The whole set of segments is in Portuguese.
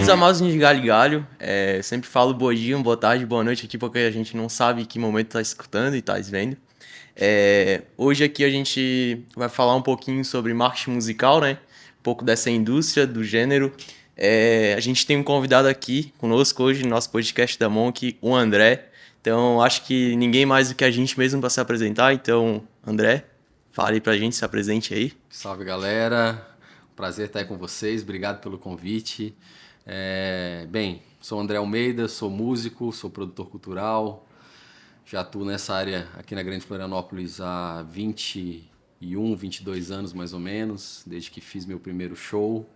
Bem-vindos a mais um de Galho e Galho. Sempre falo bom dia, boa tarde, boa noite aqui, porque a gente não sabe que momento tá escutando e tá vendo. Hoje aqui a gente vai falar um pouquinho sobre marketing musical, né? Um pouco dessa indústria, do gênero. A gente tem um convidado aqui conosco hoje no nosso podcast da Monk, o André. Então, acho que ninguém mais do que a gente mesmo para se apresentar. Então, André, fale pra gente, se apresente aí. Salve, galera. Prazer estar aí com vocês. Obrigado pelo convite. Sou André Almeida, sou músico, sou produtor cultural. Já atuo nessa área aqui na Grande Florianópolis há 21, 22 anos mais ou menos, desde que fiz meu primeiro show.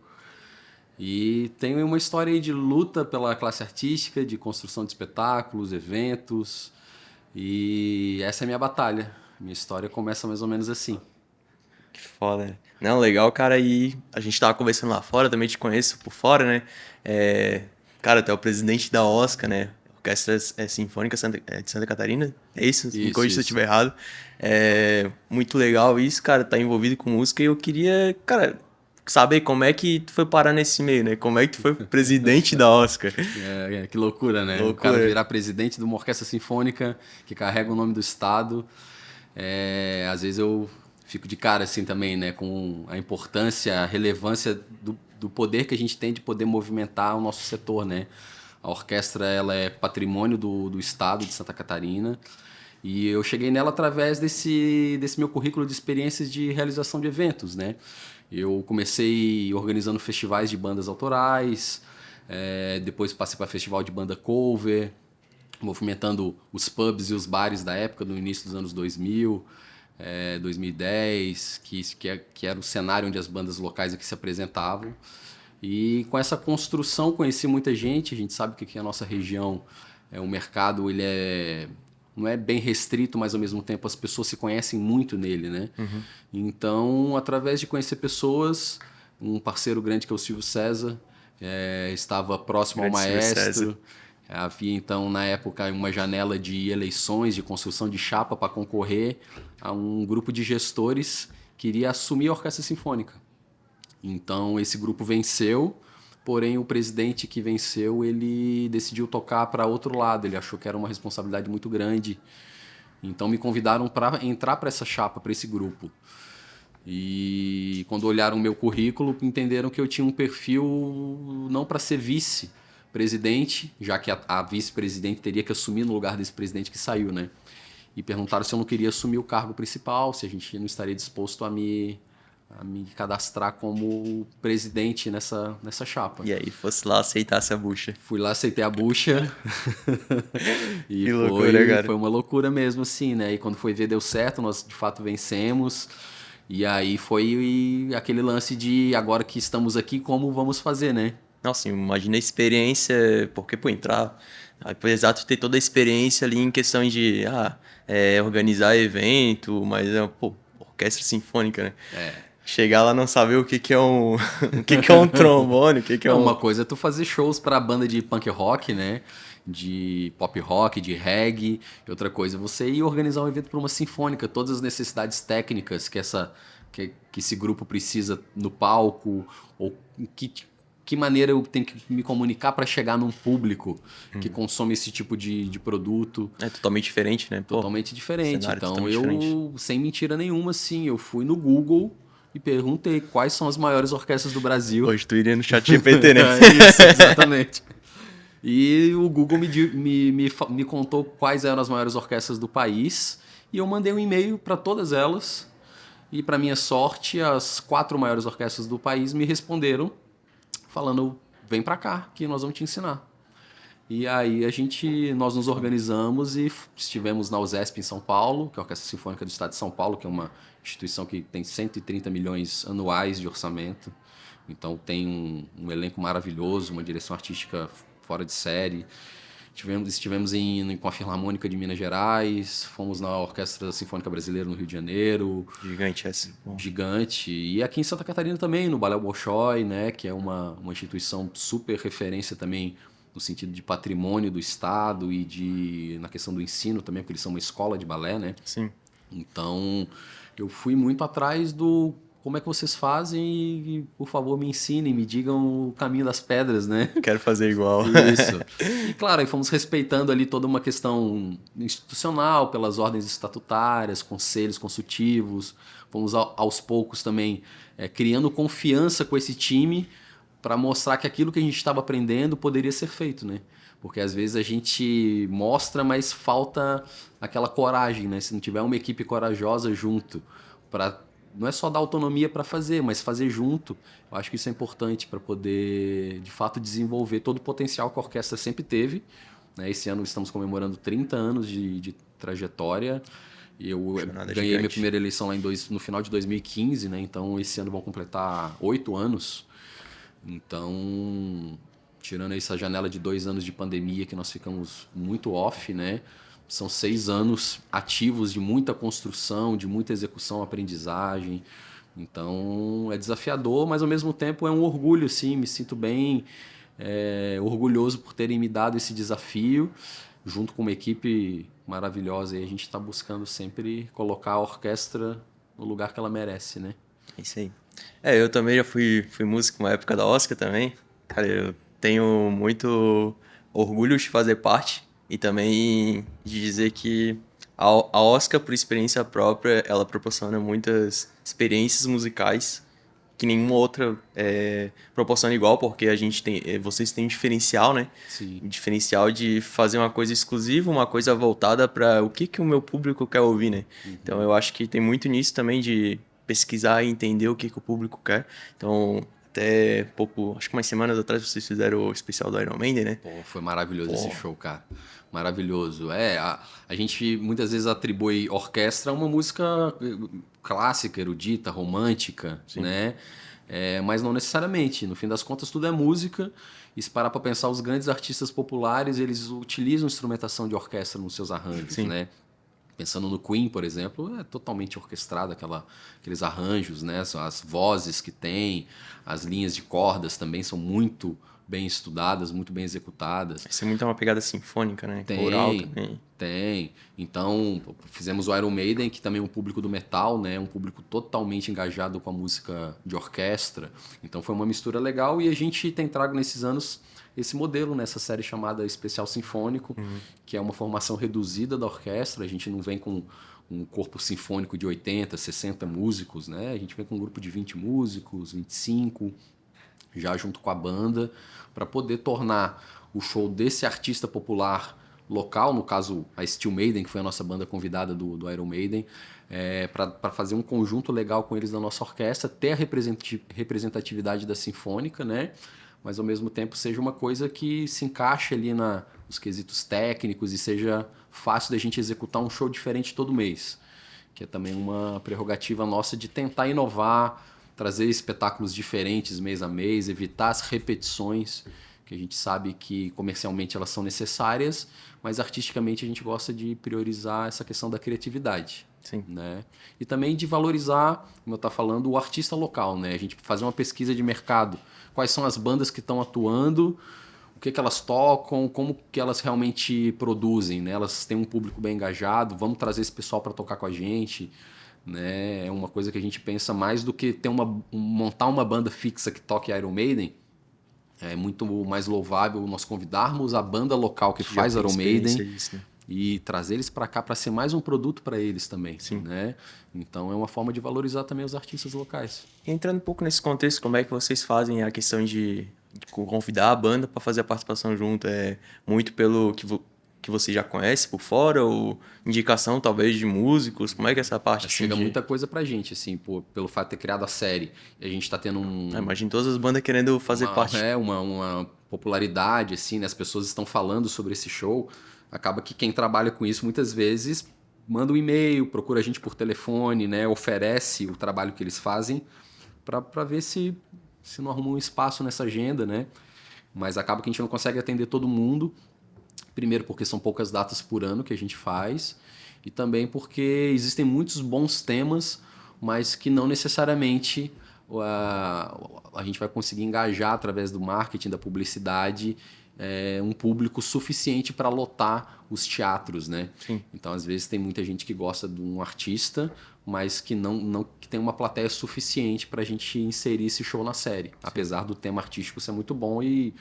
E tenho uma história aí de luta pela classe artística, de construção de espetáculos, eventos. E essa é a minha batalha. Minha história começa mais ou menos assim. Que foda. Não, legal, cara. E a gente tava conversando lá fora, também te conheço por fora, né? Cara, tu é o presidente da Oscar, né? Orquestra Sinfônica de Santa Catarina. É isso? Me Isso, corrija se eu isso. estiver errado. Muito legal isso, cara, tá envolvido com música. E eu queria, cara, saber como é que tu foi parar nesse meio, né? Como é que tu foi presidente da Oscar? Que loucura, né? O cara Loucura. virar presidente de uma orquestra sinfônica que carrega o nome do estado. Às vezes eu fico de cara assim também, né? Com a importância, a relevância do poder que a gente tem de poder movimentar o nosso setor, né? A orquestra ela é patrimônio do estado de Santa Catarina. E eu cheguei nela através desse meu currículo de experiências de realização de eventos, né? Eu comecei organizando festivais de bandas autorais, depois passei para festival de banda cover, movimentando os pubs e os bares da época, no início dos anos 2000, 2010, que era o cenário onde as bandas locais aqui se apresentavam. E com essa construção conheci muita gente. A gente sabe que aqui a nossa região, o mercado não é bem restrito, mas ao mesmo tempo as pessoas se conhecem muito nele, né? Uhum. Então, através de conhecer pessoas, um parceiro grande que é o Silvio César, estava próximo ao Grande Silvio César. maestro. Havia então, na época, uma janela de eleições, de construção de chapa para concorrer a um grupo de gestores que iria assumir a Orquestra Sinfônica. Então, esse grupo venceu, porém o presidente que venceu, ele decidiu tocar para outro lado, ele achou que era uma responsabilidade muito grande. Então, me convidaram para entrar para essa chapa, para esse grupo. E quando olharam o meu currículo, entenderam que eu tinha um perfil não para ser vice-presidente, já que a vice-presidente teria que assumir no lugar desse presidente que saiu, né? E perguntaram se eu não queria assumir o cargo principal, se a gente não estaria disposto a me cadastrar como presidente nessa chapa. E aí, fosse lá aceitar essa bucha. Fui lá, aceitei a bucha e Que loucura, cara. foi uma loucura mesmo, assim, né? E quando foi ver, deu certo, nós de fato vencemos. E aí foi aquele lance de agora que estamos aqui, como vamos fazer, né? Nossa, imagina a experiência, porque, pô, entrar, apesar de ter toda a experiência ali em questão de organizar evento, mas pô, orquestra sinfônica, né? Chegar lá não saber o que que é um, o que que é um trombone, o que que é Não, um... uma coisa é tu fazer shows pra banda de punk rock, né? De pop rock, de reggae. E outra coisa é você ir organizar um evento para uma sinfônica. Todas as necessidades técnicas que esse grupo precisa no palco, ou que maneira eu tenho que me comunicar para chegar num público que consome esse tipo de produto. É totalmente diferente, né? Pô, Totalmente diferente. cenário Então totalmente diferente. eu, sem mentira nenhuma, assim, eu fui no Google e perguntei quais são as maiores orquestras do Brasil. Hoje tu iria no chat GPT, né? Isso, exatamente. E o Google me contou quais eram as maiores orquestras do país e eu mandei um e-mail para todas elas. E, para minha sorte, as 4 maiores orquestras do país me responderam falando: vem para cá que nós vamos te ensinar. E aí nós nos organizamos e estivemos na USESP em São Paulo, que é a Orquestra Sinfônica do Estado de São Paulo, que é uma instituição que tem 130 milhões anuais de orçamento. Então tem um elenco maravilhoso, uma direção artística fora de série. Estivemos com a Filarmônica de Minas Gerais, fomos na Orquestra Sinfônica Brasileira no Rio de Janeiro, Gigante essa. Bom. gigante. E aqui em Santa Catarina também, no Balé Bolshoi, né, que é uma instituição super referência também no sentido de patrimônio do Estado e na questão do ensino também, porque eles são uma escola de balé, né? Sim. Então, eu fui muito atrás do como é que vocês fazem e, por favor, me ensinem, me digam o caminho das pedras, né? Quero fazer igual. Isso. E claro, aí fomos respeitando ali toda uma questão institucional, pelas ordens estatutárias, conselhos consultivos. Fomos aos poucos também criando confiança com esse time para mostrar que aquilo que a gente estava aprendendo poderia ser feito, né? Porque às vezes a gente mostra, mas falta aquela coragem, né? Se não tiver uma equipe corajosa junto, para não é só dar autonomia para fazer, mas fazer junto. Eu acho que isso é importante para poder, de fato, desenvolver todo o potencial que a orquestra sempre teve. Né? Esse ano estamos comemorando 30 anos de trajetória. Eu Jornada ganhei minha gigante. primeira eleição lá no final de 2015, né? Então esse ano vão completar 8 anos. Então, tirando essa janela de 2 anos de pandemia que nós ficamos muito off, né? São 6 anos ativos de muita construção, de muita execução, aprendizagem. Então é desafiador, mas ao mesmo tempo é um orgulho, sim. Me sinto bem orgulhoso por terem me dado esse desafio, junto com uma equipe maravilhosa. E a gente está buscando sempre colocar a orquestra no lugar que ela merece, né? É isso aí. Eu também já fui músico na época da Oscar também. Cara, eu tenho muito orgulho de fazer parte e também de dizer que a Oscar, por experiência própria, ela proporciona muitas experiências musicais que nenhuma outra proporciona igual, porque a gente tem, vocês têm um diferencial, né? Sim. Um diferencial de fazer uma coisa exclusiva, uma coisa voltada para o que o meu público quer ouvir, né? Então eu acho que tem muito nisso também de pesquisar e entender o que o público quer. Então, até pouco, acho que umas semanas atrás vocês fizeram o especial do Iron Maiden, né? Pô, foi maravilhoso Pô. esse show, cara. Maravilhoso. A gente muitas vezes atribui orquestra a uma música clássica, erudita, romântica, Sim. né? Mas não necessariamente. No fim das contas, tudo é música. E se parar para pensar, os grandes artistas populares, eles utilizam instrumentação de orquestra nos seus arranjos, Sim. né? Pensando no Queen, por exemplo, é totalmente orquestrado aqueles arranjos, né? As vozes que tem, as linhas de cordas também são muito bem estudadas, muito bem executadas. Isso é muito uma pegada sinfônica, né? Coral Tem, também. tem. Então, fizemos o Iron Maiden, que também é um público do metal, né? Um público totalmente engajado com a música de orquestra. Então foi uma mistura legal e a gente tem trago nesses anos esse modelo nessa série chamada Especial Sinfônico, que é uma formação reduzida da orquestra. A gente não vem com um corpo sinfônico de 80, 60 músicos, né? A gente vem com um grupo de 20 músicos, 25, já junto com a banda, para poder tornar o show desse artista popular local, no caso a Steel Maiden, que foi a nossa banda convidada do Iron Maiden, para fazer um conjunto legal com eles da nossa orquestra, ter a representatividade da sinfônica, né? Mas ao mesmo tempo seja uma coisa que se encaixe ali nos quesitos técnicos e seja fácil da gente executar um show diferente todo mês, que é também uma prerrogativa nossa de tentar inovar, trazer espetáculos diferentes mês a mês, evitar as repetições, que a gente sabe que comercialmente elas são necessárias, mas artisticamente a gente gosta de priorizar essa questão da criatividade. Sim. Né? E também de valorizar, como eu estava falando, o artista local. Né? A gente fazer uma pesquisa de mercado. Quais são as bandas que estão atuando, o que elas tocam, como que elas realmente produzem. Né? Elas têm um público bem engajado, vamos trazer esse pessoal para tocar com a gente. Né? É uma coisa que a gente pensa mais do que montar uma banda fixa que toque Iron Maiden. É muito mais louvável nós convidarmos a banda local que faz Iron Maiden Disso, né? e trazer eles para cá para ser mais um produto para eles também. Sim. Né? Então é uma forma de valorizar também os artistas locais. E entrando um pouco nesse contexto, como é que vocês fazem a questão de convidar a banda para fazer a participação junto? É muito pelo que você já conhece por fora ou indicação talvez de músicos? Como é que é essa parte? Chega muita coisa pra gente, assim, pelo fato de ter criado a série. E a gente tá tendo Imagina todas as bandas querendo fazer parte. uma popularidade, assim, né? As pessoas estão falando sobre esse show. Acaba que quem trabalha com isso muitas vezes manda um e-mail, procura a gente por telefone, né? Oferece o trabalho que eles fazem para ver se não arruma um espaço nessa agenda, né? Mas acaba que a gente não consegue atender todo mundo. Primeiro porque são poucas datas por ano que a gente faz e também porque existem muitos bons temas, mas que não necessariamente a gente vai conseguir engajar através do marketing, da publicidade um público suficiente para lotar os teatros, né? Sim. Então, às vezes, tem muita gente que gosta de um artista, mas que não que tem uma plateia suficiente para a gente inserir esse show na série. Sim. Apesar do tema artístico ser muito bom e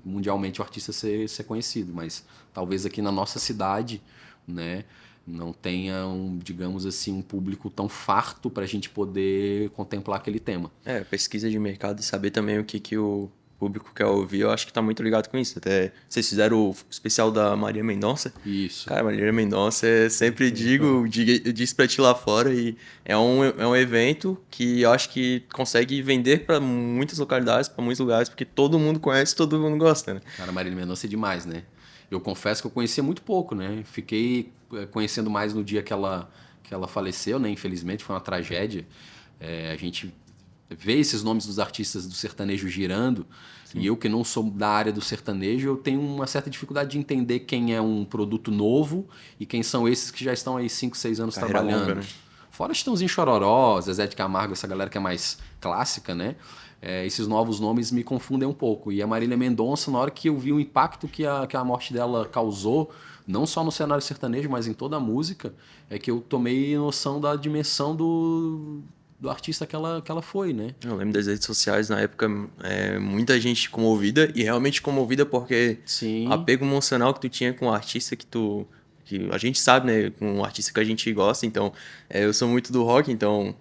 mundialmente o artista ser conhecido. Mas talvez aqui na nossa cidade, né, não tenha, digamos assim, um público tão farto para a gente poder contemplar aquele tema. Pesquisa de mercado e saber também o que o público quer ouvir, eu acho que tá muito ligado com isso. Até vocês fizeram o especial da Marília Mendonça. Isso. Cara, Marília Mendonça, sempre disse pra ti lá fora, e é um evento que eu acho que consegue vender pra muitas localidades, pra muitos lugares, porque todo mundo conhece, todo mundo gosta, né? Cara, Marília Mendonça é demais, né? Eu confesso que eu conhecia muito pouco, né? Fiquei conhecendo mais no dia que ela faleceu, né? Infelizmente, foi uma tragédia. A gente vê esses nomes dos artistas do sertanejo girando. Sim. E eu, que não sou da área do sertanejo, eu tenho uma certa dificuldade de entender quem é um produto novo e quem são esses que já estão aí 5, 6 anos Carreira trabalhando. longa, né? Fora Chitãozinho Chororó, Zezé de Camargo, essa galera que é mais clássica, né? Esses novos nomes me confundem um pouco. E a Marília Mendonça, na hora que eu vi o impacto que a morte dela causou, não só no cenário sertanejo, mas em toda a música, é que eu tomei noção da dimensão do artista que ela foi, né? Eu lembro das redes sociais na época, muita gente comovida, e realmente comovida porque Sim. o apego emocional que tu tinha com o artista que a gente sabe, né, com um artista que a gente gosta. Então, eu sou muito do rock, então,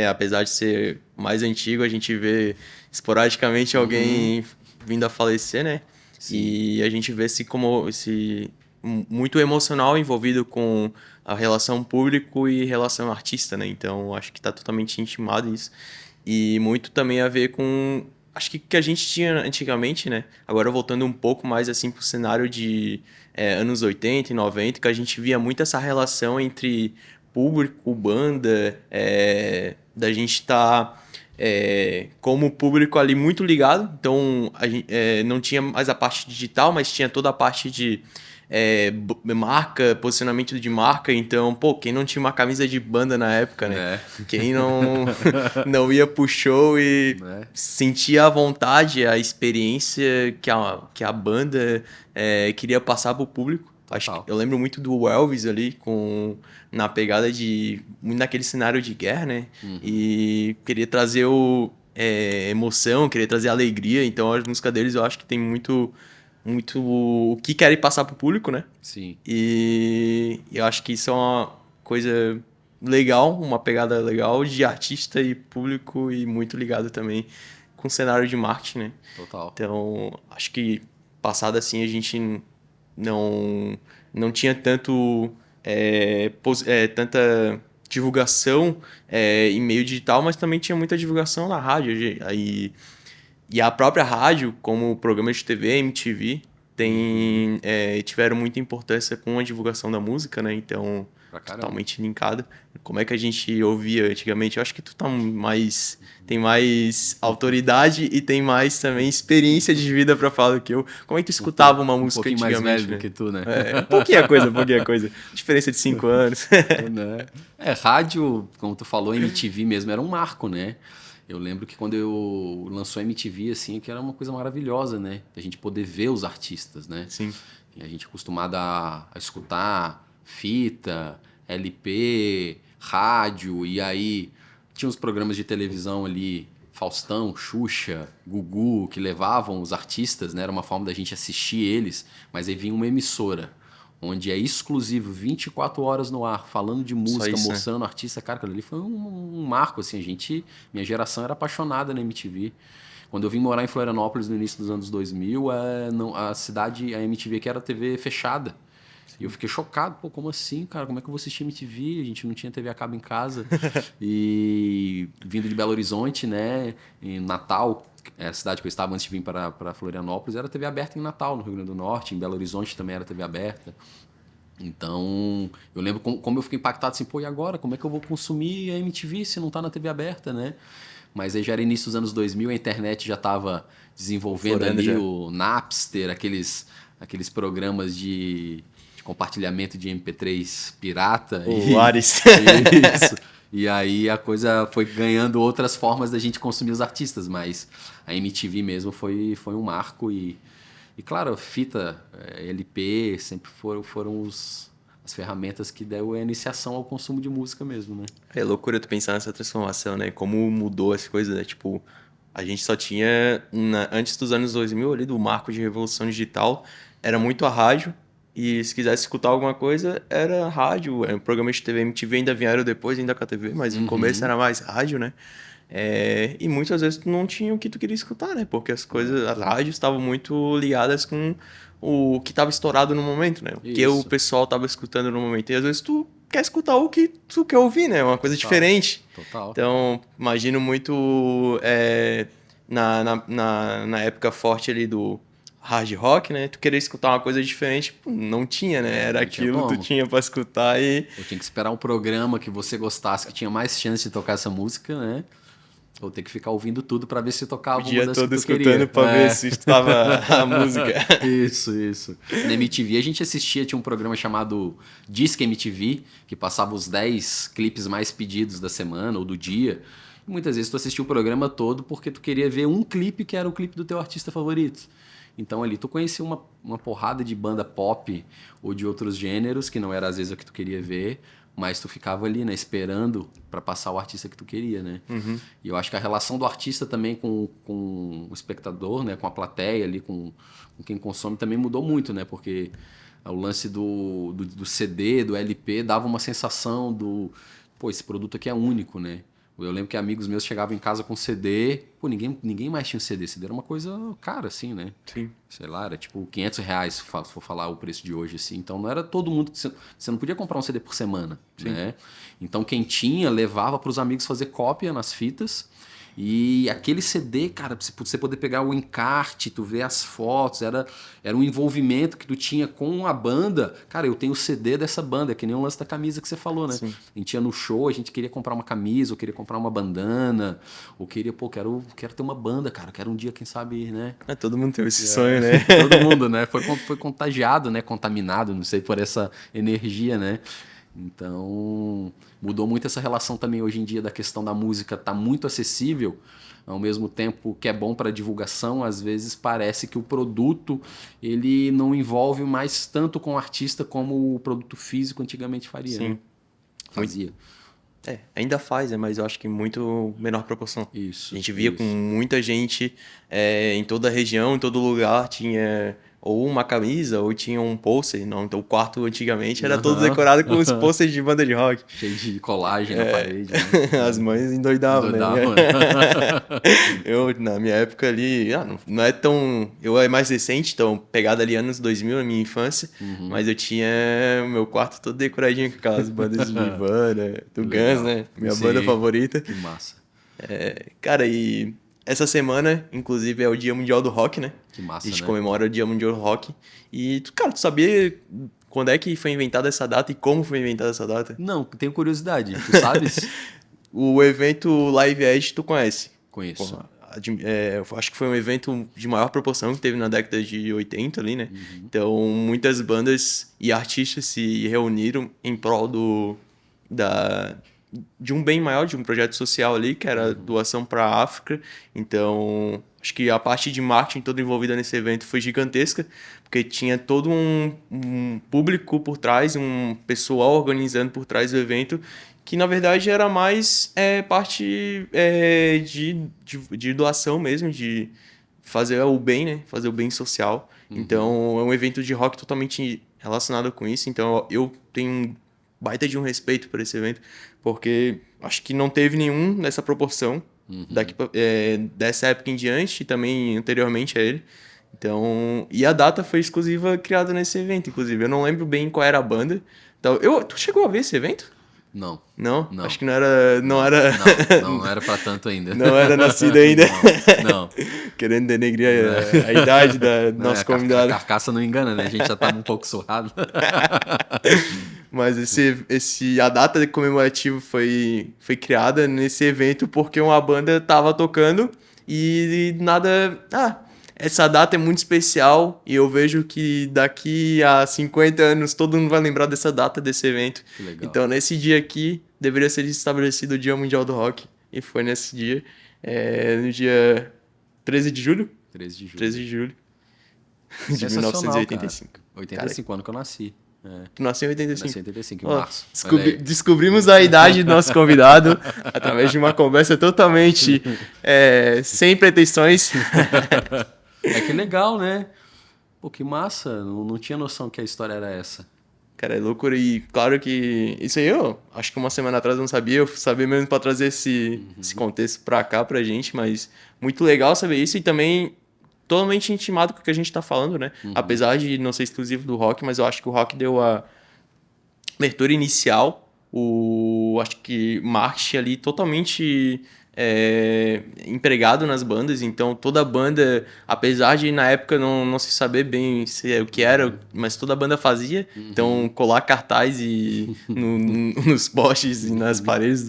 apesar de ser mais antigo, a gente vê esporadicamente alguém vindo a falecer, né? Sim. E a gente vê esse muito emocional envolvido com a relação público e relação artista, né? Então, acho que tá totalmente intimado isso. E muito também a ver com... Acho que a gente tinha antigamente, né? Agora voltando um pouco mais assim pro cenário de anos 80 e 90, que a gente via muito essa relação entre público, banda, da gente estar como público ali muito ligado. Então, a gente, não tinha mais a parte digital, mas tinha toda a parte de marca, posicionamento de marca. Então, quem não tinha uma camisa de banda na época, né? Quem não ia pro show e sentia a vontade, a experiência que a banda queria passar pro público. Eu lembro muito do Elvis ali, na pegada naquele cenário de guerra, né? E queria trazer emoção, queria trazer alegria. Então, as músicas deles eu acho que tem muito o que querem passar pro público, né? Sim. E eu acho que isso é uma coisa legal, uma pegada legal de artista e público, e muito ligado também com o cenário de marketing, né? Total. Então, acho que passado assim a gente não tinha tanta divulgação em meio digital, mas também tinha muita divulgação na rádio. E a própria rádio, como programa de TV, MTV, tiveram muita importância com a divulgação da música, né? Então, totalmente linkado. Como é que a gente ouvia antigamente? Eu acho que tu tem mais autoridade e tem mais também experiência de vida pra falar do que eu. Como é que tu escutava uma música antigamente? Um pouquinho mais velho do que tu, né? Pouquinha coisa. Diferença de 5 anos. Rádio, como tu falou, MTV mesmo era um marco, né? Eu lembro que quando eu lançou a MTV, assim, que era uma coisa maravilhosa, né? A gente poder ver os artistas, né? Sim. E a gente acostumado a escutar fita, LP, rádio, e aí tinha os programas de televisão ali, Faustão, Xuxa, Gugu, que levavam os artistas, né? Era uma forma da gente assistir eles, mas aí vinha uma emissora, onde é exclusivo, 24 horas no ar, falando de música, mostrando artista. Cara, aquilo ali foi um marco, assim, minha geração era apaixonada na MTV. Quando eu vim morar em Florianópolis no início dos anos 2000, a cidade, a MTV que era TV fechada. E eu fiquei chocado, como assim, cara? Como é que eu vou assistir MTV? A gente não tinha TV a cabo em casa. E vindo de Belo Horizonte, né, em Natal, a cidade que eu estava antes de vir para Florianópolis, era TV aberta em Natal, no Rio Grande do Norte. Em Belo Horizonte também era TV aberta. Então, eu lembro como eu fiquei impactado assim, e agora? Como é que eu vou consumir a MTV se não está na TV aberta, né? Mas aí já era início dos anos 2000, a internet já estava desenvolvendo ali o Napster, aqueles programas de compartilhamento de MP3 pirata. O Ares. Isso. E aí a coisa foi ganhando outras formas da gente consumir os artistas, mas a MTV mesmo foi um marco e E claro, fita, LP, sempre foram as ferramentas que deu a iniciação ao consumo de música mesmo, né? É loucura tu pensar nessa transformação, né? Como mudou as coisas, né? Tipo, a gente só tinha, antes dos anos 2000, ali do marco de revolução digital, era muito a rádio. E se quisesse escutar alguma coisa, era rádio. Programas de TV MTV ainda vieram depois, ainda com a TV, mas no começo era mais rádio, né? E muitas vezes tu não tinha o que tu queria escutar, né? Porque as coisas, as rádios estavam muito ligadas com o que estava estourado no momento, né? O que o Isso. pessoal estava escutando no momento. E às vezes tu quer escutar o que tu quer ouvir, né? Uma coisa Total. diferente. Total. Então, imagino muito na época forte ali do hard rock, né? Tu querer escutar uma coisa diferente, pô, não tinha, né? Era Não tinha aquilo, tu como. tinha pra escutar e Ou tinha que esperar um programa que você gostasse, que tinha mais chance de tocar essa música, né? Ou ter que ficar ouvindo tudo pra ver se tocava o uma dia das que todo tu escutando queria. pra ver se estava a música. Isso, isso. Na MTV a gente assistia, tinha um programa chamado Disque MTV, que passava os 10 clipes mais pedidos da semana ou do dia. E muitas vezes tu assistia o programa todo porque tu queria ver um clipe que era o clipe do teu artista favorito. Então ali tu conhecia uma porrada de banda pop ou de outros gêneros, que não era às vezes o que tu queria ver, mas tu ficava ali, né, esperando para passar o artista que tu queria, né? E eu acho que a relação do artista também com o espectador, né, com a plateia ali, com quem consome também mudou muito, né? Porque o lance do CD, do LP, dava uma sensação pô, esse produto aqui é único, né? Eu lembro que amigos meus chegavam em casa com CD, pô, ninguém mais tinha CD. CD era uma coisa cara, assim, né? Sim. Sei lá, era tipo R$ 500, se for falar o preço de hoje, assim. Então não era todo mundo. Você não podia comprar um CD por semana, né? Então quem tinha levava para os amigos fazer cópia nas fitas. E aquele CD, cara, pra você poder pegar o encarte, tu ver as fotos, era um envolvimento que tu tinha com a banda. Cara, eu tenho o CD dessa banda, é que nem o lance da camisa que você falou, né? Sim. A gente ia no show, a gente queria comprar uma camisa, ou queria comprar uma bandana, ou queria, pô, quero ter uma banda, cara, quero um dia, quem sabe, né? Todo mundo teve esse sonho, né? Todo mundo, né? Foi contagiado, né? Contaminado, não sei, por essa energia, né? Então, mudou muito essa relação também hoje em dia da questão da música tá muito acessível, ao mesmo tempo que é bom para divulgação, às vezes parece que o produto ele não envolve mais tanto com o artista como o produto físico antigamente faria, né? Sim. Fazia. Ainda faz, né? Mas eu acho que em muito menor proporção. Isso, A gente via com isso. muita gente em toda a região, em todo lugar, tinha ou uma camisa ou tinha um pôster. Não, então o quarto antigamente era todo Aham, decorado com os aham. posters de banda de rock. Cheio de colagem na parede, né? As mães endoidavam, né? Doidava, né? Eu, na minha época ali, não é tão. Eu é mais recente, então, pegada ali anos 2000, na minha infância, mas eu tinha o meu quarto todo decoradinho com aquelas bandas de Nirvana, do Guns, Legal. né? Minha banda Sim, favorita. que massa. Cara, e essa semana, inclusive, é o Dia Mundial do Rock, né? Que A massa, gente né? comemora o Dia Mundial do Rock. E, cara, tu sabia quando é que foi inventada essa data e como foi inventada essa data? Não, tenho curiosidade. Tu sabes? O evento Live Aid, tu conhece? Conheço. Porra, eu acho que foi um evento de maior proporção que teve na década de 80 ali, né? Então, muitas bandas e artistas se reuniram em prol da, de um bem maior, de um projeto social ali, que era doação para a África. Então, acho que a parte de marketing toda envolvida nesse evento foi gigantesca, porque tinha todo um público por trás, um pessoal organizando por trás do evento, que na verdade era mais parte de doação mesmo, de fazer o bem, né? Fazer o bem social. Então, é um evento de rock totalmente relacionado com isso. Então, eu tenho um baita de um respeito por esse evento, porque acho que não teve nenhum nessa proporção dessa época em diante e também anteriormente a ele. Então, e a data foi exclusiva criada nesse evento, inclusive. Eu não lembro bem qual era a banda. Então, tu chegou a ver esse evento? Não. Não? Não. Acho que não era. Não, Não, era. não era pra tanto ainda. Não era nascido ainda. Não. Querendo denegrir a idade da Não, nosso a convidado. carcaça não engana, né? A gente já tava um pouco surrado. Mas a data comemorativa foi criada nesse evento porque uma banda tava tocando e nada. Essa data é muito especial e eu vejo que daqui a 50 anos todo mundo vai lembrar dessa data, desse evento. Que legal. Então, nesse dia aqui, deveria ser estabelecido o Dia Mundial do Rock. E foi nesse dia, no dia 13 de julho. 13 de julho. 13 de julho. De Sensacional, 1985. cara. 85, ano que eu nasci. Tu nasceu em Eu nasci 85. em 85, em Ó, março. Olha aí. descobrimos a idade do nosso convidado através de uma conversa totalmente sem pretensões. É que legal, né? Pô, que massa. Não tinha noção que a história era essa. Cara, é loucura. E claro que isso aí eu acho que uma semana atrás eu não sabia. Eu sabia mesmo pra trazer esse contexto pra cá pra gente, mas muito legal saber isso e também totalmente intimado com o que a gente tá falando, né? Apesar de não ser exclusivo do rock, mas eu acho que o rock deu a abertura inicial, acho que marketing ali totalmente empregado nas bandas, então toda banda, apesar de na época não se saber bem o que era, mas toda banda fazia, então colar cartaz nos postes e nas paredes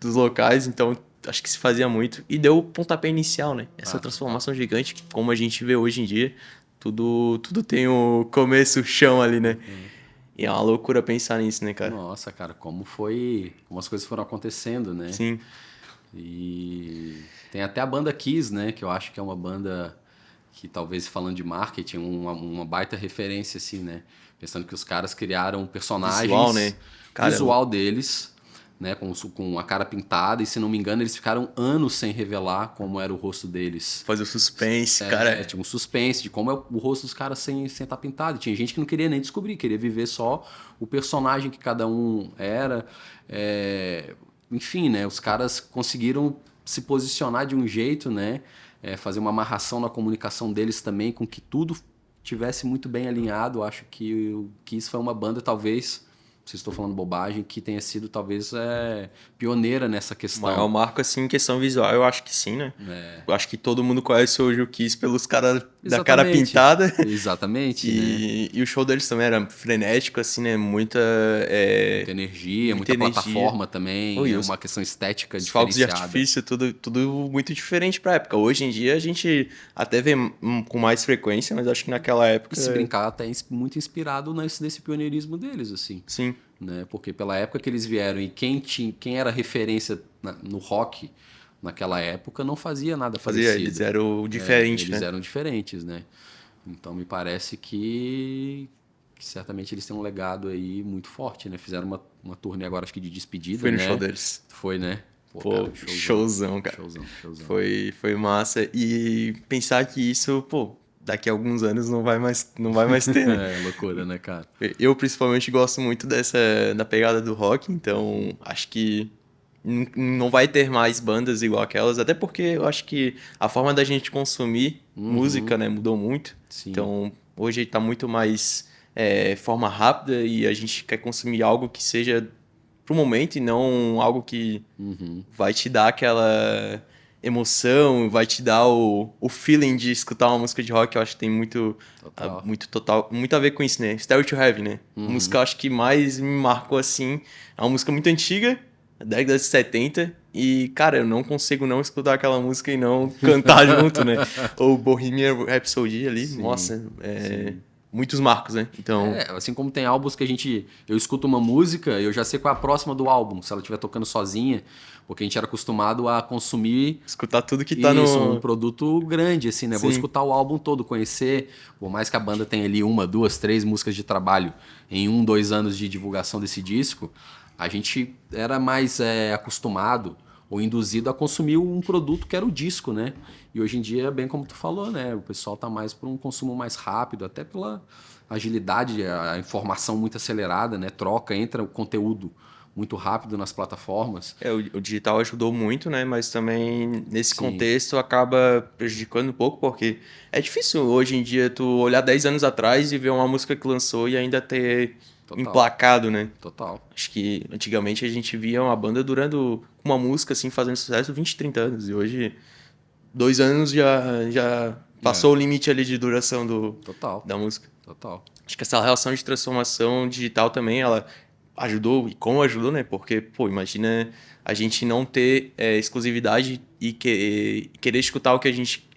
dos locais, então acho que se fazia muito e deu o pontapé inicial, né? Essa transformação gigante, como a gente vê hoje em dia, tudo tem o começo, o chão ali, né? E é uma loucura pensar nisso, né, cara? Nossa, cara, como as coisas foram acontecendo, né? Sim. E tem até a banda Kiss, né? Que eu acho que é uma banda que talvez falando de marketing, uma baita referência, assim, né? Pensando que os caras criaram Visual, né? personagens, Cara, visual deles, né? Com a cara pintada, e se não me engano, eles ficaram anos sem revelar como era o rosto deles. fazer o suspense, cara. Tinha um suspense de como é o rosto dos caras sem estar pintado. E tinha gente que não queria nem descobrir, queria viver só o personagem que cada um era. Enfim, né? Os caras conseguiram se posicionar de um jeito, né? Fazer uma amarração na comunicação deles também, com que tudo tivesse muito bem alinhado. Acho que isso foi uma banda, talvez, se estou falando bobagem, que tenha sido talvez pioneira nessa O questão. maior marco, assim, em questão visual, eu acho que sim, né? Eu acho que todo mundo conhece hoje o Kiss pelos caras da cara Exatamente. pintada. Exatamente, né? E o show deles também era frenético, assim, né? Muita energia, muita energia. plataforma também, Oi, uma questão estética os fogos de diferenciada. artifício, tudo muito diferente pra época. Hoje em dia a gente até vê com mais frequência, mas acho que naquela época... E se brincar, até muito inspirado nesse pioneirismo deles, assim. Sim. Né? Porque pela época que eles vieram e quem era referência no rock naquela época não fazia nada parecido. Eles eram diferentes, eles né? eram diferentes, né? Então me parece que certamente eles têm um legado aí muito forte, né? Fizeram uma turnê agora, acho que de despedida, Fui no né? show deles. Foi, né? Pô, cara, showzão, cara. Showzão. Foi massa. E pensar que isso, pô, daqui a alguns anos não vai mais ter, né? É loucura, né, cara? Eu, principalmente, gosto muito da pegada do rock, então acho que não vai ter mais bandas igual aquelas, até porque eu acho que a forma da gente consumir música, né, mudou muito. Sim. Então, hoje tá muito mais forma rápida e a gente quer consumir algo que seja pro momento e não algo que vai te dar aquela emoção, vai te dar o feeling de escutar uma música de rock. Eu acho que tem muito a ver com isso, né? Stairway to Heaven, né? A música eu acho que mais me marcou assim, é uma música muito antiga, da década de 70, e, cara, eu não consigo não escutar aquela música e não cantar junto, né? Ou Bohemian Rhapsody ali, nossa, muitos marcos, né? Então, assim como tem álbuns que eu escuto uma música, eu já sei qual é a próxima do álbum, se ela estiver tocando sozinha, porque a gente era acostumado a consumir escutar tudo que tá um produto grande, assim, né? Sim. Vou escutar o álbum todo, conhecer, por mais que a banda tenha ali 1, 2, 3 músicas de trabalho em 1, 2 anos de divulgação desse disco, a gente era mais acostumado ou induzido a consumir um produto que era o disco, né? E hoje em dia, bem como tu falou, né? O pessoal tá mais por um consumo mais rápido, até pela agilidade, a informação muito acelerada, né? Entra o conteúdo muito rápido nas plataformas. O digital ajudou muito, né? Mas também nesse contexto acaba prejudicando um pouco, porque é difícil hoje em dia tu olhar 10 anos atrás e ver uma música que lançou e ainda ter emplacado, né? Total. Acho que antigamente a gente via uma banda durando uma música assim, fazendo sucesso 20, 30 anos. E hoje, 2 anos já passou o limite ali de duração da música. Total. Acho que essa relação de transformação digital também, ela ajudou, e como ajudou, né? Porque, pô, imagina a gente não ter exclusividade e querer escutar o que a gente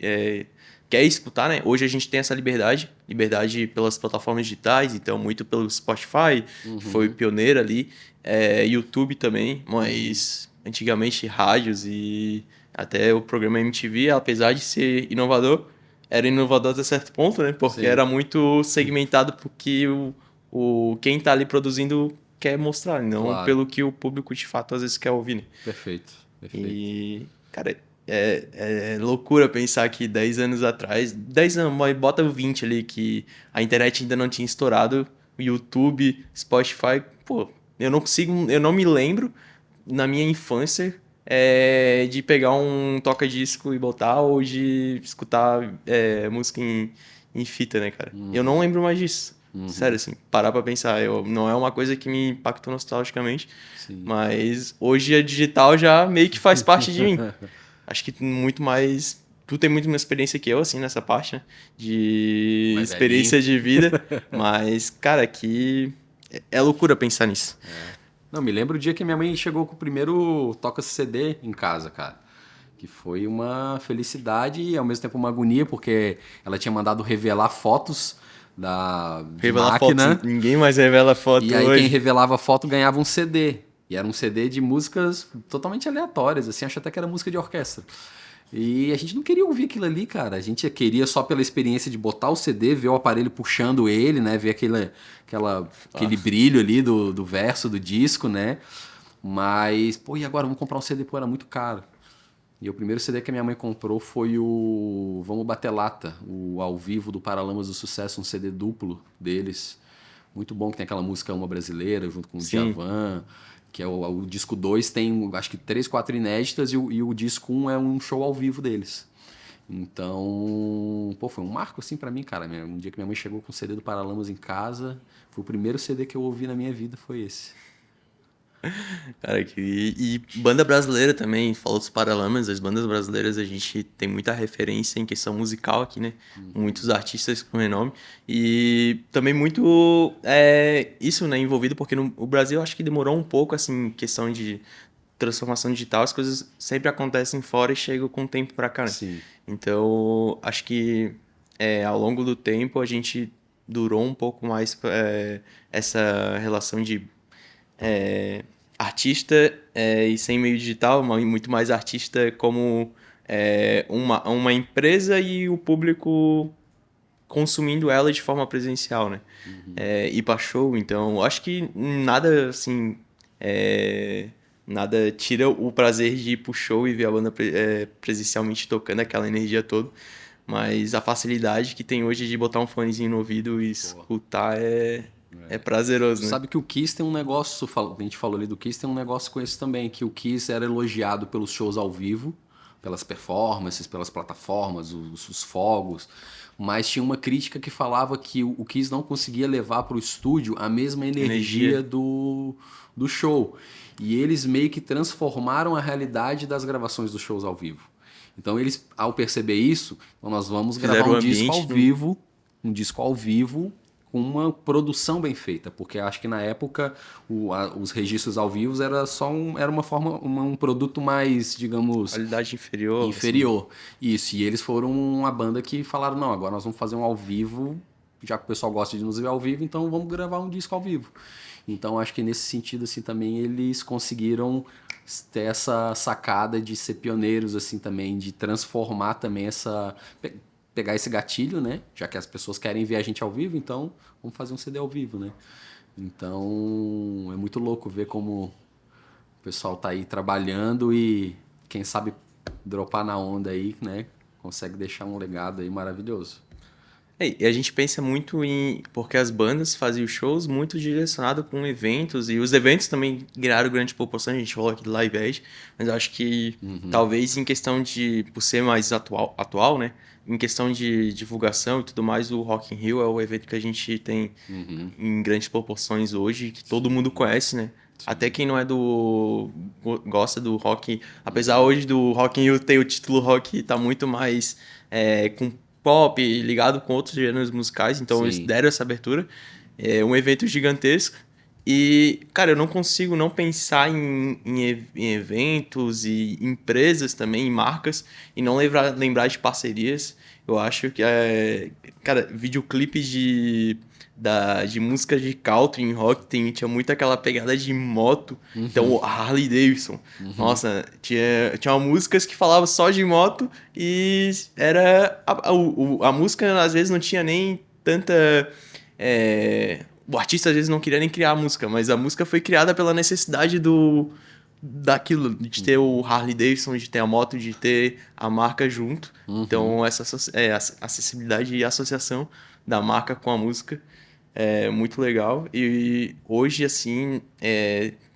quer escutar, né? Hoje a gente tem essa liberdade pelas plataformas digitais, então muito pelo Spotify, que foi pioneiro ali, YouTube também, mas antigamente rádios e até o programa MTV, apesar de ser inovador, era inovador até certo ponto, né? Porque Sim. era muito segmentado porque quem tá ali produzindo quer mostrar, não Claro. pelo que o público de fato às vezes quer ouvir, né? Perfeito, perfeito. E, cara, é loucura pensar que 10 anos atrás, 10 anos, mas bota 20 ali, que a internet ainda não tinha estourado, YouTube, Spotify, pô, eu não me lembro na minha infância de pegar um toca-disco e botar ou de escutar música em fita, né, cara? Eu não lembro mais disso. Sério, assim, parar pra pensar, não é uma coisa que me impactou nostalgicamente, Sim. mas hoje a digital já meio que faz parte de mim. Acho que muito mais. Tu tem muito mais experiência que eu, assim, nessa parte, né? De Mais velhinho. experiência de vida. Mas, cara, que é loucura pensar nisso. Não, me lembro o dia que minha mãe chegou com o primeiro toca CD em casa, cara. Que foi uma felicidade e ao mesmo tempo uma agonia, porque ela tinha mandado revelar fotos de Revelar fotos. máquina. Ninguém mais revela E foto aí quem hoje. revelava a foto ganhava um CD. E era um CD de músicas totalmente aleatórias, assim, acho até que era música de orquestra. E a gente não queria ouvir aquilo ali, cara. A gente queria só pela experiência de botar o CD, ver o aparelho puxando ele, né? Ver aquele brilho ali do verso do disco, né? Mas, pô, e agora? Vamos comprar um CD, pô, era muito caro. E o primeiro CD que a minha mãe comprou foi o Vamos Bater Lata, o ao vivo do Paralamas do Sucesso, um CD duplo deles. Muito bom, que tem aquela música Uma Brasileira, junto com o Sim. Djavan, que é o disco 2 tem acho que 3, 4 inéditas e o disco 1 é um show ao vivo deles. Então, pô, foi um marco assim pra mim, cara. Um dia que minha mãe chegou com o CD do Paralamas em casa, foi o primeiro CD que eu ouvi na minha vida, foi esse. Cara, e banda brasileira também, falou dos Paralamas, as bandas brasileiras a gente tem muita referência em questão musical aqui, né? Muitos artistas com renome. E também muito isso, né, envolvido, porque no o Brasil acho que demorou um pouco, assim, em questão de transformação digital, as coisas sempre acontecem fora e chegam com o tempo pra cá, né? Sim. Então, acho que ao longo do tempo a gente durou um pouco mais essa relação de artista e sem meio digital, muito mais artista como uma empresa e o público consumindo ela de forma presencial, né? Ir pra show, então acho que nada assim nada tira o prazer de ir pro show e ver a banda presencialmente tocando aquela energia toda, mas a facilidade que tem hoje de botar um fonezinho no ouvido e escutar é prazeroso, né? Sabe que o Kiss tem um negócio, a gente falou ali do Kiss, tem um negócio com isso também, que o Kiss era elogiado pelos shows ao vivo, pelas performances, pelas plataformas, os fogos, mas tinha uma crítica que falava que o Kiss não conseguia levar para o estúdio a mesma energia do show. E eles meio que transformaram a realidade das gravações dos shows ao vivo. Então eles, ao perceber isso, então nós vamos gravar Fizeram o um disco ao ambiente vivo, um disco ao vivo com uma produção bem feita, porque acho que na época os registros ao vivo era só era uma forma, um produto mais, digamos, qualidade inferior, assim. inferior. Isso, e eles foram uma banda que falaram, não, agora nós vamos fazer um ao vivo, já que o pessoal gosta de nos ver ao vivo, então vamos gravar um disco ao vivo. Então acho que nesse sentido assim também eles conseguiram ter essa sacada de ser pioneiros assim também, de transformar também pegar esse gatilho, né? Já que as pessoas querem ver a gente ao vivo, então vamos fazer um CD ao vivo, né? Então é muito louco ver como o pessoal tá aí trabalhando e quem sabe dropar na onda aí, né? Consegue deixar um legado aí maravilhoso. E a gente pensa muito porque as bandas faziam shows muito direcionados com eventos, e os eventos também ganharam grande proporção, a gente falou aqui do Live Aid, mas eu acho que talvez em questão de, por ser mais atual, né? Em questão de divulgação e tudo mais, o Rock in Rio é o evento que a gente tem em grandes proporções hoje, que todo mundo conhece, né? Até quem não é gosta do rock, apesar hoje do Rock in Rio ter o título rock, tá muito mais com pop ligado com outros gêneros musicais, então eles Sim. deram essa abertura. É um evento gigantesco. E, cara, eu não consigo não pensar em eventos e empresas também, em marcas, e não lembrar de parcerias. Eu acho que, cara, videoclipe de música de country em rock, tinha muito aquela pegada de moto. Então, o Harley Davidson. Nossa, tinha músicas que falavam só de moto e era... A música, às vezes, não tinha nem tanta... o artista, às vezes, não queria nem criar a música, mas a música foi criada pela necessidade daquilo, de ter o Harley Davidson, de ter a moto, de ter a marca junto. Então, essa acessibilidade e associação da marca com a música é muito legal. E hoje, assim,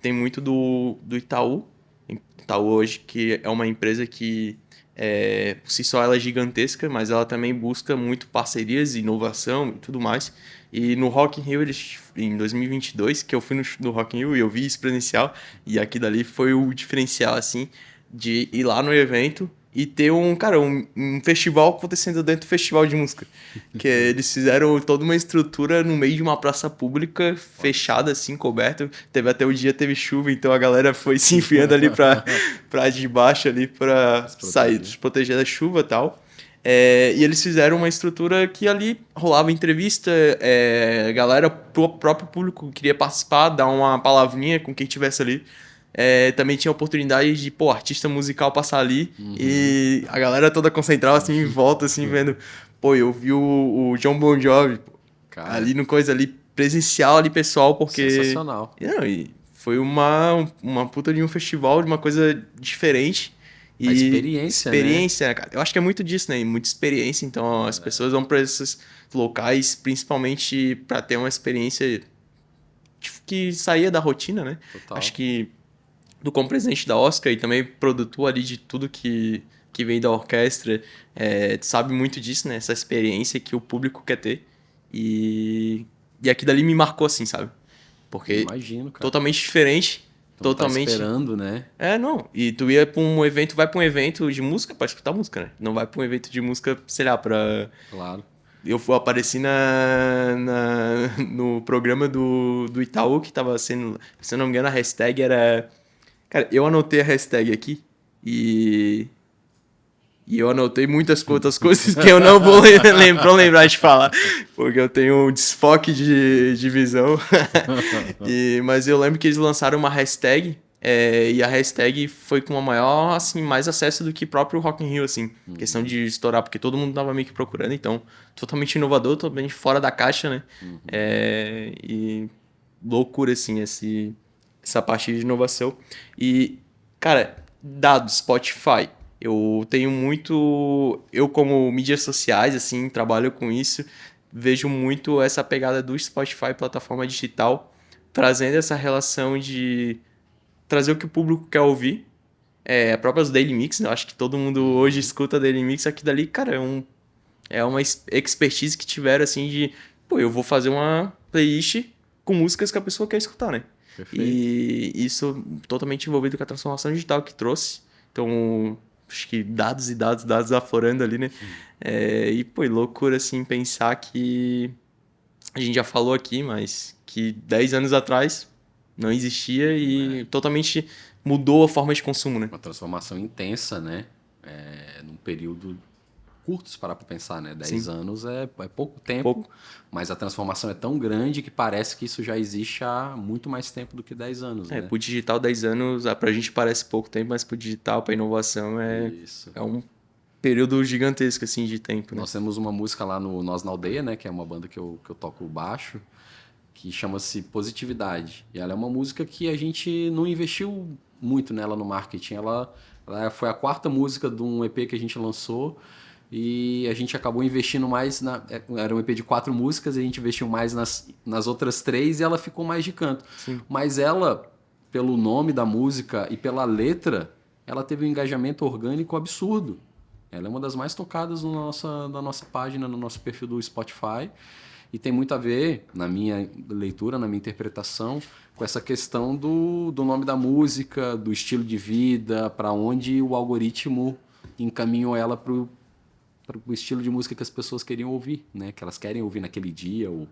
tem muito do Itaú. Itaú hoje, que é uma empresa que, por si só, ela é gigantesca, mas ela também busca muito parcerias, inovação e tudo mais. E no Rock in Rio, em 2022, que eu fui no Rock in Rio e eu vi isso presencial, e aqui dali foi o diferencial, assim, de ir lá no evento e ter um festival acontecendo dentro do festival de música. Que eles fizeram toda uma estrutura no meio de uma praça pública, fechada, assim, coberta. Teve chuva, então a galera foi se enfiando ali pra debaixo ali, pra sair, se proteger da chuva e tal. E eles fizeram uma estrutura que ali rolava entrevista, a galera, pro próprio público queria participar, dar uma palavrinha com quem estivesse ali. Também tinha a oportunidade de, artista musical passar ali e a galera toda concentrada, assim, em volta, assim, vendo. Pô, eu vi o John Bon Jovi, pô, ali no coisa ali, presencial ali, pessoal, porque... Sensacional. Não, e foi uma puta de um festival, de uma coisa diferente. A experiência, né, cara? Eu acho que é muito disso, né? Muita experiência, então as pessoas vão para esses locais principalmente para ter uma experiência que saía da rotina, né? Total. Acho que como presidente da Oscar e também produtor ali de tudo que vem da orquestra, sabe muito disso, né? Essa experiência que o público quer ter. E aquilo dali me marcou, assim, sabe? Porque imagino, cara. totalmente diferente. Então, totalmente. Tá esperando, né? Não. E tu ia pra um evento, vai pra um evento de música pra escutar música, né? Não vai pra um evento de música, sei lá, pra... Claro. Eu apareci no programa do Itaú, que tava sendo... Se eu não me engano, a hashtag era... Cara, eu anotei a hashtag aqui e eu anotei muitas outras coisas que eu não vou lembrar de falar, porque eu tenho um desfoque de visão. Mas eu lembro que eles lançaram uma hashtag, e a hashtag foi com a maior, assim, mais acesso do que próprio Rock in Rio, assim. Questão de estourar, porque todo mundo tava meio que procurando, então, totalmente inovador, totalmente fora da caixa, né? E loucura, assim, essa parte de inovação. E, cara, dados, Spotify. Eu tenho muito... Eu, como mídias sociais, assim, trabalho com isso, vejo muito essa pegada do Spotify, plataforma digital, trazendo essa relação de trazer o que o público quer ouvir. A própria Daily Mix, né? Eu acho que todo mundo hoje escuta Daily Mix. Aqui dali, cara, é uma expertise que tiveram, assim, de... Pô, eu vou fazer uma playlist com músicas que a pessoa quer escutar, né? Perfeito. E isso totalmente envolvido com a transformação digital que trouxe. Então, acho que dados e dados aflorando ali, né? E, pô, loucura, assim, pensar que... A gente já falou aqui, mas que 10 anos atrás não existia e totalmente mudou a forma de consumo, né? Uma transformação intensa, né? Num período curto, se parar pra pensar, né? 10 anos é pouco tempo, mas a transformação é tão grande que parece que isso já existe há muito mais tempo do que 10 anos, né? Pro digital, 10 anos, pra gente parece pouco tempo, mas pro digital, pra inovação, Isso. é um período gigantesco, assim, de tempo, né? Nós temos uma música lá no Nós na Aldeia, né? Que é uma banda que eu toco baixo, que chama-se Positividade. E ela é uma música que a gente não investiu muito nela no marketing. Ela foi a quarta música de um EP que a gente lançou e a gente acabou investindo mais era um EP de 4 músicas, a gente investiu mais nas outras 3 e ela ficou mais de canto. Sim. Mas ela, pelo nome da música e pela letra, ela teve um engajamento orgânico absurdo. Ela é uma das mais tocadas na nossa página, no nosso perfil do Spotify. E tem muito a ver, na minha leitura, na minha interpretação, com essa questão do nome da música, do estilo de vida, para onde o algoritmo encaminhou ela para o estilo de música que as pessoas queriam ouvir, né? Que elas querem ouvir naquele dia ou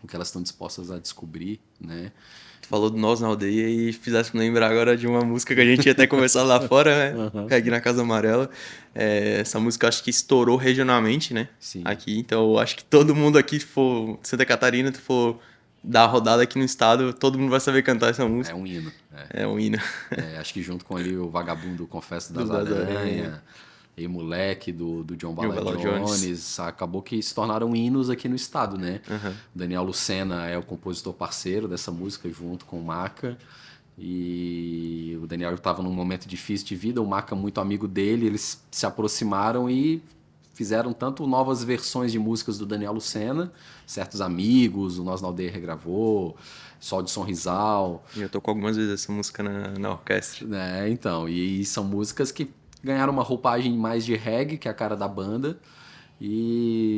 o que elas estão dispostas a descobrir, né? Tu falou do Nós na Aldeia e fizesse me lembrar agora de uma música que a gente ia até começar lá fora, né? Aham. Reggae na Casa Amarela. Essa música eu acho que estourou regionalmente, né? Sim. Aqui, então eu acho que todo mundo aqui, se for de Santa Catarina, se for dar a rodada aqui no estado, todo mundo vai saber cantar essa É música. um hino. É um hino. Acho que junto com ali o Vagabundo Confesso das Das Aranhas, Aranha. e Moleque do John John Bala Bala Jones, acabou que se tornaram hinos aqui no estado, né? Aham. Daniel Lucena é o compositor parceiro dessa música junto com o Maca. E o Daniel estava num momento difícil de vida, o Maca muito amigo dele, eles se aproximaram e fizeram tanto novas versões de músicas do Daniel Lucena, Certos Amigos, o Nós na Aldeia regravou, Sol de Sonrisal, E eu tocou algumas vezes essa música na orquestra. né? Então, e são músicas que ganharam uma roupagem mais de reggae, que é a cara da banda,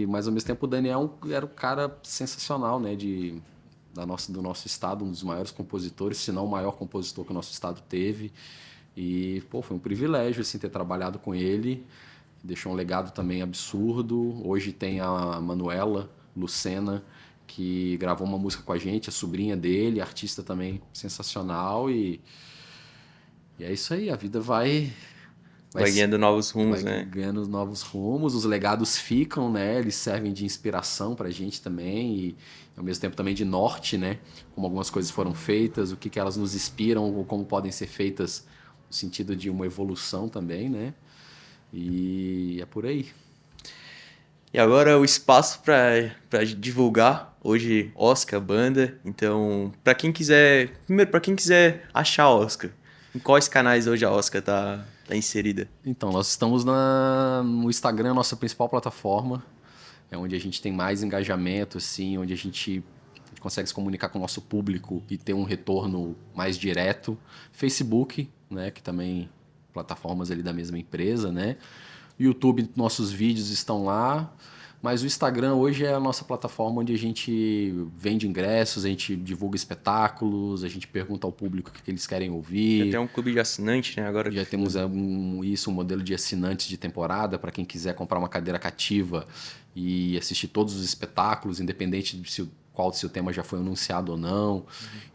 mas ao mesmo tempo o Daniel era um cara sensacional, né? Do nosso estado, um dos maiores compositores, se não o maior compositor que o nosso estado teve. E, pô, foi um privilégio, assim, ter trabalhado com ele. Deixou um legado também absurdo. Hoje tem a Manuela Lucena, que gravou uma música com a gente, a sobrinha dele, artista também sensacional. E é isso aí, a vida Vai ganhando novos rumos, vai né? ganhando novos rumos, os legados ficam, né? Eles servem de inspiração pra gente também e ao mesmo tempo também de norte, né? Como algumas coisas foram feitas, o que elas nos inspiram ou como podem ser feitas no sentido de uma evolução também, né? E é por aí. E agora o espaço para divulgar. Hoje, Oscar, banda. Então, para quem quiser. Primeiro, para quem quiser achar a Oscar. Em quais canais hoje a Oscar tá inserida? Então, nós estamos no Instagram, nossa principal plataforma. É onde a gente tem mais engajamento, assim, onde a gente consegue se comunicar com o nosso público e ter um retorno mais direto. Facebook, né, que também plataformas ali da mesma empresa, né? YouTube, nossos vídeos estão lá. Mas o Instagram hoje é a nossa plataforma onde a gente vende ingressos, a gente divulga espetáculos, a gente pergunta ao público o que eles querem Já ouvir. tem um clube de assinante, né? Agora Já temos um modelo de assinantes de temporada para quem quiser comprar uma cadeira cativa e assistir todos os espetáculos, independente de se o tema já foi anunciado ou não.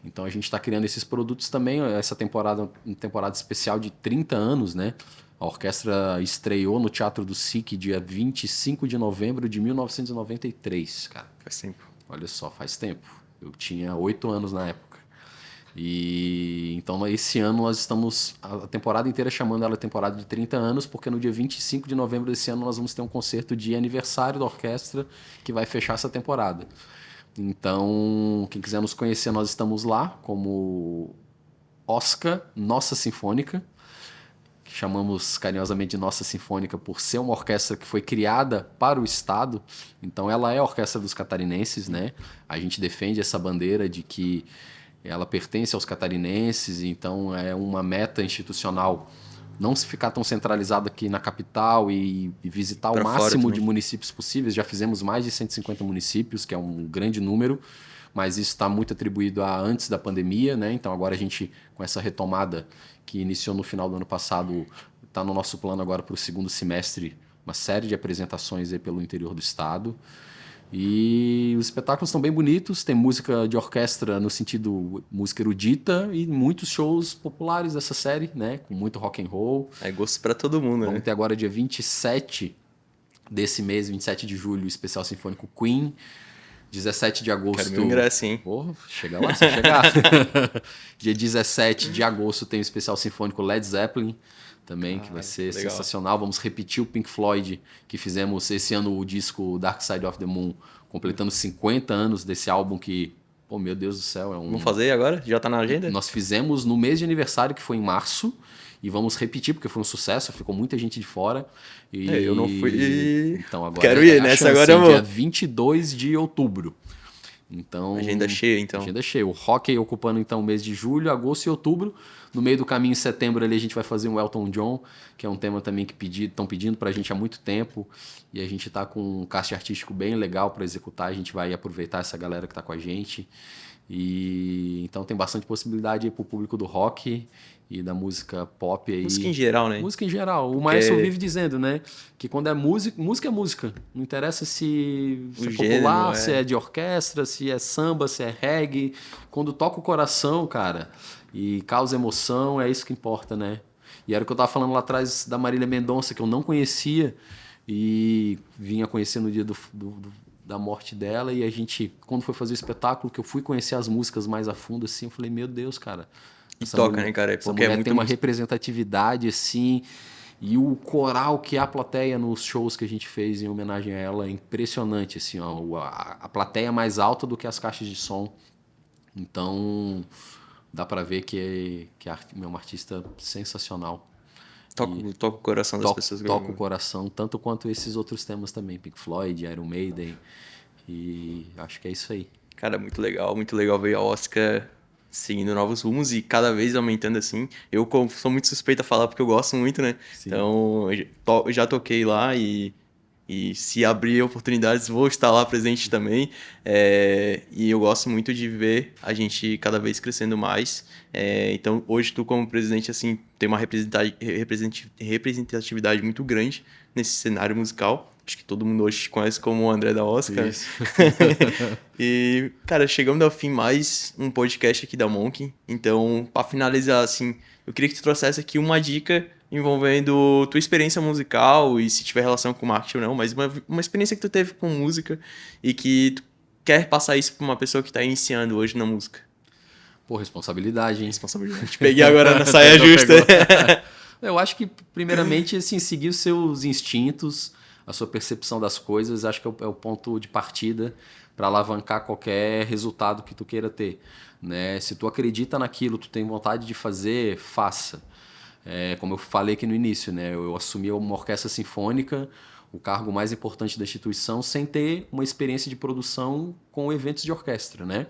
Então a gente está criando esses produtos também. Essa temporada, uma temporada especial de 30 anos, né? A orquestra estreou no Teatro do SIC dia 25 de novembro de 1993, cara. faz tempo. Olha só, faz tempo. Eu tinha 8 anos na época. E então esse ano nós estamos a temporada inteira chamando ela temporada de 30 anos, porque no dia 25 de novembro desse ano nós vamos ter um concerto de aniversário da orquestra que vai fechar essa temporada. Então, quem quiser nos conhecer, nós estamos lá como Oscar Nossa Sinfônica, que chamamos carinhosamente de Nossa Sinfônica por ser uma orquestra que foi criada para o Estado. Então, ela é a orquestra dos catarinenses, né? A gente defende essa bandeira de que ela pertence aos catarinenses, então é uma meta institucional não se ficar tão centralizado aqui na capital e visitar o Pra fora máximo também. de municípios possíveis. Já fizemos mais de 150 municípios, que é um grande número, mas isso está muito atribuído a antes da pandemia, né? Então agora a gente, com essa retomada que iniciou no final do ano passado, está no nosso plano agora para o segundo semestre, uma série de apresentações aí pelo interior do estado. E os espetáculos estão bem bonitos, tem música de orquestra no sentido música erudita e muitos shows populares dessa série, né? Com muito rock and roll. É gosto pra todo mundo, Vamos né? ter agora dia 27 desse mês, 27 de julho, o especial sinfônico Queen. 17 de agosto. Quero meu ingresso, hein? Pô, chega lá, se chegar. Dia 17 de agosto tem o especial sinfônico Led Zeppelin também, que vai ser legal. sensacional. Vamos repetir o Pink Floyd, que fizemos esse ano o disco Dark Side of the Moon, completando 50 anos desse álbum que, pô, meu Deus do céu, é um... Vamos fazer agora? Já tá na agenda? Nós fizemos no mês de aniversário, que foi em março, e vamos repetir, porque foi um sucesso, ficou muita gente de fora. E... Eu não fui. Então agora Quero ir, a nessa chance, agora eu vou. dia 22 de outubro. Então, Agenda cheia, então. Agenda cheia. O rock ocupando então o mês de julho, agosto e outubro. No meio do caminho, em setembro, ali a gente vai fazer um Elton John, que é um tema também que estão pedindo pra gente há muito tempo. E a gente tá com um cast artístico bem legal para executar. A gente vai aproveitar essa galera que tá com a gente. E então tem bastante possibilidade para o público do rock e da música pop aí. Música em geral, né? Música em geral. O Porque Maestro vive dizendo, né? Que quando é música, música é música. Não interessa se o é gênero, popular, se é de orquestra, se é samba, se é reggae. Quando toca o coração, cara, e causa emoção, é isso que importa, né? E era o que eu tava falando lá atrás da Marília Mendonça, que eu não conhecia e vinha conhecer no dia da morte dela. E a gente, quando foi fazer o espetáculo, que eu fui conhecer as músicas mais a fundo, assim, eu falei, meu Deus, cara. E Essa toca, mulher, né, cara? essa Porque é mulher muito tem uma música. representatividade, assim, e o coral que é a plateia nos shows que a gente fez em homenagem a ela é impressionante, assim, ó, a plateia é mais alta do que as caixas de som. Então, dá pra ver que é uma artista sensacional. Toca o coração das pessoas. Toca o coração, tanto quanto esses outros temas também, Pink Floyd, Iron Maiden, e acho que é isso aí. Cara, muito legal ver a Oscar seguindo novos rumos e cada vez aumentando assim. Eu sou muito suspeito a falar porque eu gosto muito, né? Sim. Então, eu já toquei lá e se abrir oportunidades, vou estar lá presente também. E eu gosto muito de ver a gente cada vez crescendo mais. Então, hoje tu como presidente, assim, tem uma representatividade muito grande nesse cenário musical. Acho que todo mundo hoje te conhece como o André da Oscar. Isso. E, cara, chegamos ao fim mais um podcast aqui da Monk. Então, pra finalizar, assim, eu queria que tu trouxesse aqui uma dica envolvendo tua experiência musical e se tiver relação com marketing ou não, mas uma experiência que tu teve com música e que tu quer passar isso pra uma pessoa que tá iniciando hoje na música. Pô, responsabilidade, hein? Responsabilidade. Te peguei agora na saia justa. Eu acho que, primeiramente, assim, seguir os seus instintos, a sua percepção das coisas, acho que é o ponto de partida para alavancar qualquer resultado que tu queira ter, né? Se tu acredita naquilo, tu tem vontade de fazer, faça. Como eu falei aqui no início, né? Eu assumi uma orquestra sinfônica, o cargo mais importante da instituição, sem ter uma experiência de produção com eventos de orquestra, né?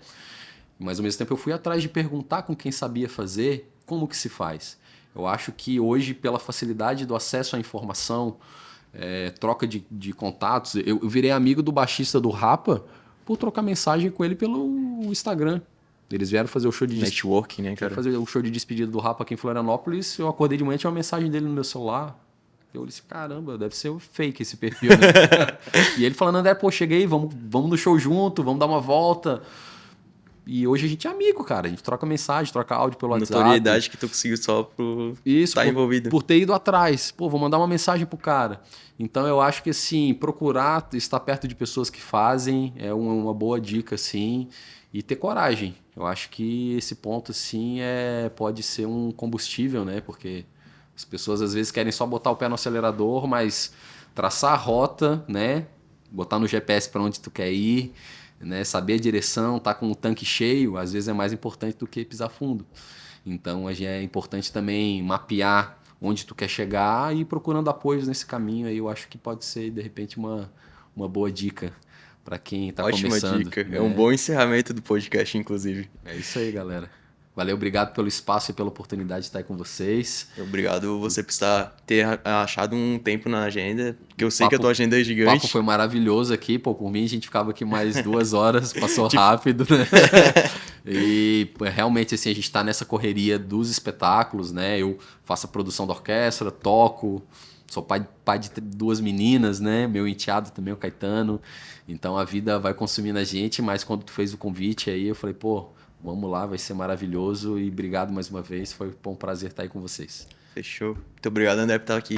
Mas ao mesmo tempo eu fui atrás de perguntar com quem sabia fazer como que se faz. Eu acho que hoje, pela facilidade do acesso à informação, troca de contatos, eu virei amigo do baixista do Rapa por trocar mensagem com ele pelo Instagram. Eles vieram fazer o show de Networking, né, cara? fazer o show de despedida do Rapa aqui em Florianópolis. Eu acordei de manhã, tinha uma mensagem dele no meu celular. Eu disse, caramba, deve ser fake esse perfil, né? E ele falando, André, pô, cheguei, vamos no show junto, vamos dar uma volta. E hoje a gente é amigo, cara. A gente troca mensagem, troca áudio pelo WhatsApp. Notoriedade que tu conseguiu só por estar envolvido. Por ter ido atrás. Pô, vou mandar uma mensagem pro cara. Então eu acho que, assim, procurar estar perto de pessoas que fazem é uma boa dica, assim. E ter coragem. Eu acho que esse ponto, assim, pode ser um combustível, né? Porque as pessoas, às vezes, querem só botar o pé no acelerador, mas traçar a rota, né? Botar no GPS para onde tu quer ir, né? Saber a direção, tá com o tanque cheio, às vezes é mais importante do que pisar fundo. Então é importante também mapear onde tu quer chegar e ir procurando apoios nesse caminho aí. Eu acho que pode ser, de repente, uma boa dica para quem está começando. Ótima dica. Né? É um bom encerramento do podcast, inclusive. É isso aí, galera. Valeu, obrigado pelo espaço e pela oportunidade de estar aí com vocês. Obrigado você por ter achado um tempo na agenda, porque eu sei que a tua agenda é gigante. O papo foi maravilhoso aqui, pô, por mim a gente ficava aqui mais 2 horas, passou rápido, né? E realmente, assim, a gente tá nessa correria dos espetáculos, né? Eu faço a produção da orquestra, toco, sou pai de 2 meninas, né? Meu enteado também, o Caetano. Então a vida vai consumindo a gente, mas quando tu fez o convite aí, eu falei, pô, vamos lá, vai ser maravilhoso e obrigado mais uma vez, foi um prazer estar aí com vocês. Fechou. Muito obrigado, André, por estar aqui.